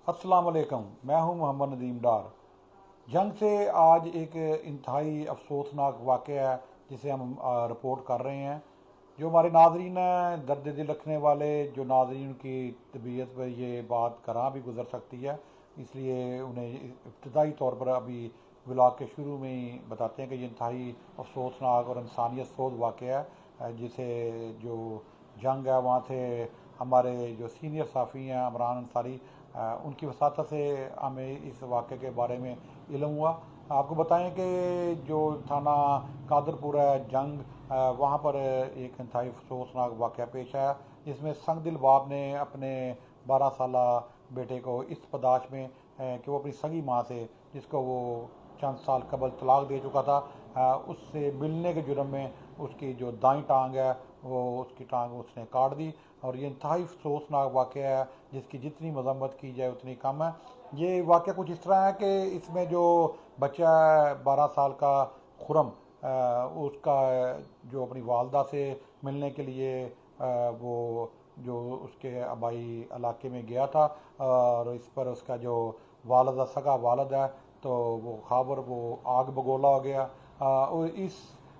अस्सलाम वालेकुम। मैं हूं मोहम्मद नदीम डार। जंग से आज एक इंतहाई अफसोसनाक वाक़या है जिसे हम रिपोर्ट कर रहे हैं। जो हमारे नाजरीन हैं, दर्द दिल रखने वाले जो नाजरीन की तबीयत पर ये बात करा भी गुजर सकती है, इसलिए उन्हें इब्तदाई तौर पर अभी ब्लॉग के शुरू में ही बताते हैं कि ये इंतहाई अफसोसनाक और इंसानियत सोज वाक़या है। जिसे जो जंग है वहाँ थे हमारे जो सीनियर साफ़ी हैं अमरान अंसारी, उनकी वसात से हमें इस वाक़े के बारे में इल्म हुआ। आपको बताएं कि जो थाना कादरपुर है जंग, वहाँ पर एक इंतहाई अफसोसनाक वाक़या पेश आया जिसमें संगदिल बाप ने अपने 12 साल बेटे को इस पदाश में कि वो अपनी सगी माँ से, जिसको वो चंद साल कबल तलाक दे चुका था, उससे मिलने के जुर्म में उसकी जो दाईं टांग है वो उसकी टांग उसने काट दी। और ये इंतहाई अफसोसनाक वाक़या है जिसकी जितनी मजम्मत की जाए उतनी कम है। ये वाक़या कुछ इस तरह है कि इसमें जो बच्चा है 12 साल का खुरम, उसका जो अपनी वालदा से मिलने के लिए वो जो उसके आबाई इलाके में गया था, और इस पर उसका जो वालदा सगा वालद है तो वो खाबर वो आग बगोला हो गया। और इस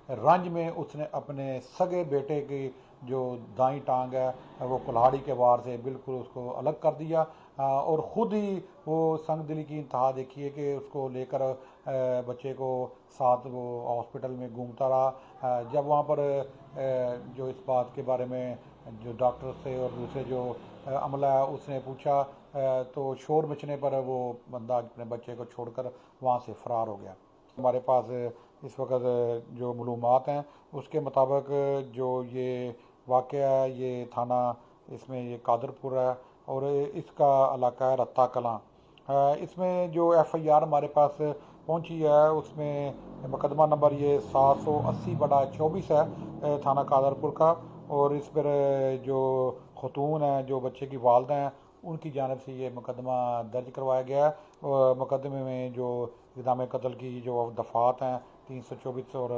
रंज में उसने अपने सगे बेटे की जो दाई टांग है वो कुल्हाड़ी के वार से बिल्कुल उसको अलग कर दिया। और ख़ुद ही वो संग दिली की इंतहा देखिए कि उसको लेकर बच्चे को साथ वो हॉस्पिटल में घूमता रहा। जब वहाँ पर जो इस बात के बारे में जो डॉक्टर से और दूसरे जो अमला है उसने पूछा, तो शोर मचने पर वो बंदा अपने बच्चे को छोड़कर वहाँ से फ़रार हो गया। हमारे पास इस वक्त जो मालूमात हैं उसके मुताबिक जो ये वाक़या है ये थाना इसमें ये कादरपुर है और इसका इलाका है रत्ता कलां। इसमें जो एफआईआर हमारे पास पहुंची है उसमें मुकदमा नंबर ये 780/24 है, थाना कादरपुर का। और इस पर जो खतून हैं जो बच्चे की वालदा हैं उनकी जानब से ये मुकदमा दर्ज करवाया गया है। और मुकदमे में जो इक़दाम कत्ल की जो दफ़ात हैं 324 और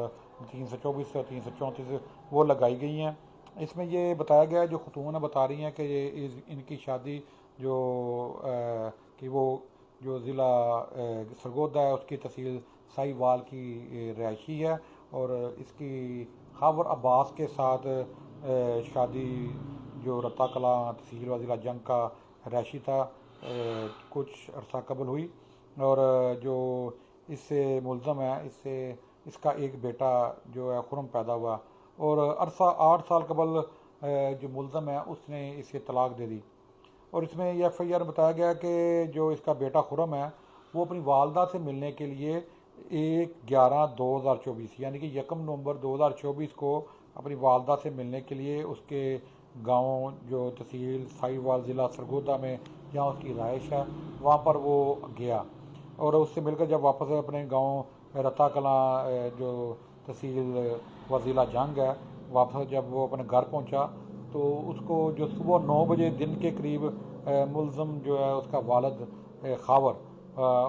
324 और 334 वो लगाई गई हैं। इसमें ये बताया गया है, जो खतून बता रही हैं कि ये इनकी शादी जो कि वो जो ज़िला सरगोदा है उसकी तहसील साहिवाल की रिहायशी है। और इसकी खावर अब्बास के साथ शादी जो रत्ता कला तहसील व ज़िला जंग का रिहायशी था कुछ अरसा कबल हुई। और जो इससे मुलज़म है इससे इसका एक बेटा जो है खुरम पैदा हुआ। और अरसा 8 साल कबल जो मुलज़म है उसने इसे तलाक दे दी। और इसमें यह एफ आई आर बताया गया कि जो इसका बेटा खुरम है वो अपनी वालदा से मिलने के लिए 1/11/2024 यानी कि 1 नवंबर 2024 को अपनी वालदा से मिलने के लिए उसके गांव जो तहसील साहिवाल ज़िला सरगोदा में जहाँ उसकी रहाइश है वहाँ पर वो गया। और उससे मिलकर जब वापस अपने गांव रत्ता कलां जो तहसील व ज़िला जंग है वापस जब वो अपने घर पहुंचा तो उसको जो सुबह 9 बजे दिन के करीब मुलज़म जो है उसका वालद खावर,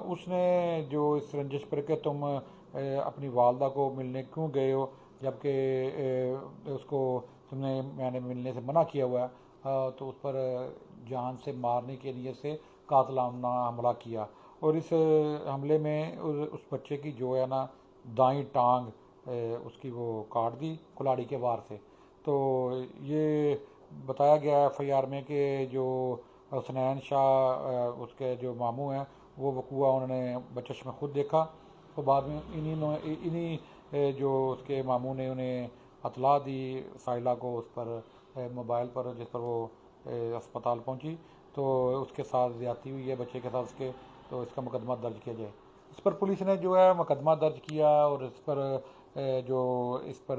उसने जो इस रंजिश पर कि तुम अपनी वालदा को मिलने क्यों गए हो जबकि उसको तुमने मैंने मिलने से मना किया हुआ है, तो उस पर जान से मारने के लिए से कातलाना हमला किया। और इस हमले में उस बच्चे की जो है ना दाई टांग उसकी वो काट दी कुल्हाड़ी के वार से। तो ये बताया गया है एफ.आई.आर में कि जो हसनैन शाह उसके जो मामू हैं वो वकूआ उन्होंने बचश में ख़ुद देखा। तो बाद में इन्हीं जो उसके मामू ने उन्हें अतला दी साइला को उस पर मोबाइल पर जिस पर वो अस्पताल पहुंची तो उसके साथ ज़्यादती हुई है बच्चे के साथ उसके, तो इसका मुकदमा दर्ज किया जाए। इस पर पुलिस ने जो है मुकदमा दर्ज किया और इस पर जो इस पर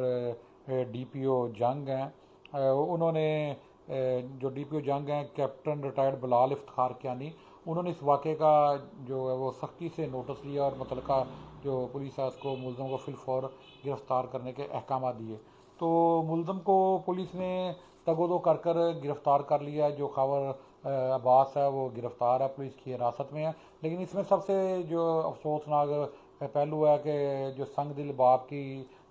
डीपीओ जंग हैं उन्होंने जो डीपीओ जंग हैं कैप्टन रिटायर्ड बिलाल इफ्तार कियानी, उन्होंने इस वाक़े का जो है वो सख्ती से नोटिस लिया और मुतलका जो पुलिस है उसको मुलज़म को फिलफौर गिरफ़्तार करने के अहकाम दिए। तो मुलज़म को पुलिस ने तगोदो कर कर गिरफ़्तार कर लिया। जो खबर अब्बास है वो गिरफ़्तार है, पुलिस की हिरासत में है। लेकिन इसमें सबसे जो अफसोसनाक पहलू है कि जो संग दिल बाप की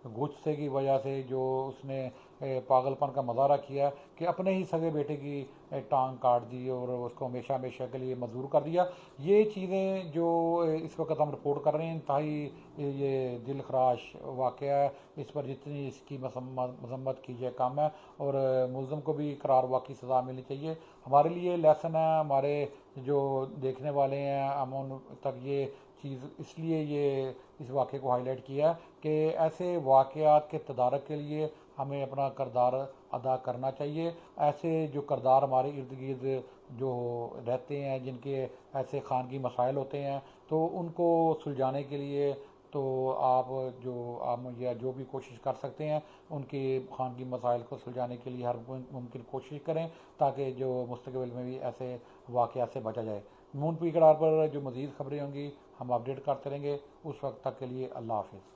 गुस्से की वजह से जो उसने पागलपन का मजारा किया कि अपने ही सगे बेटे की टांग काट दी और उसको हमेशा हमेशा के लिए मजबूर कर दिया। ये चीज़ें जो इस वक्त हम रिपोर्ट कर रहे हैं, इंतहाई ये दिल खराश वाक़या है। इस पर जितनी इसकी मजम्मत की जाए कम है, और मुल्ज़िम को भी करार वाकई सज़ा मिलनी चाहिए। हमारे लिए लेसन है, हमारे जो देखने वाले हैं हम उन तक ये चीज़ इसलिए ये इस वाक़े को हाईलाइट किया कि ऐसे वाक़यात के तदारक के लिए हमें अपना किरदार अदा करना चाहिए। ऐसे जो किरदार हमारे इर्द गिर्द जो रहते हैं, जिनके ऐसे खानगी मसाइल होते हैं, तो उनको सुलझाने के लिए तो आप जो आप या जो भी कोशिश कर सकते हैं उनके खानगी मसाइल को सुलझाने के लिए हर मुमकिन कोशिश करें, ताकि जो मुस्तकबिल में भी ऐसे वाक़यात से बचा जाए। मून पी कड़ार पर जो मज़ीद खबरें होंगी हम अपडेट करते रहेंगे। उस वक्त तक के लिए अल्लाह हाफिज़।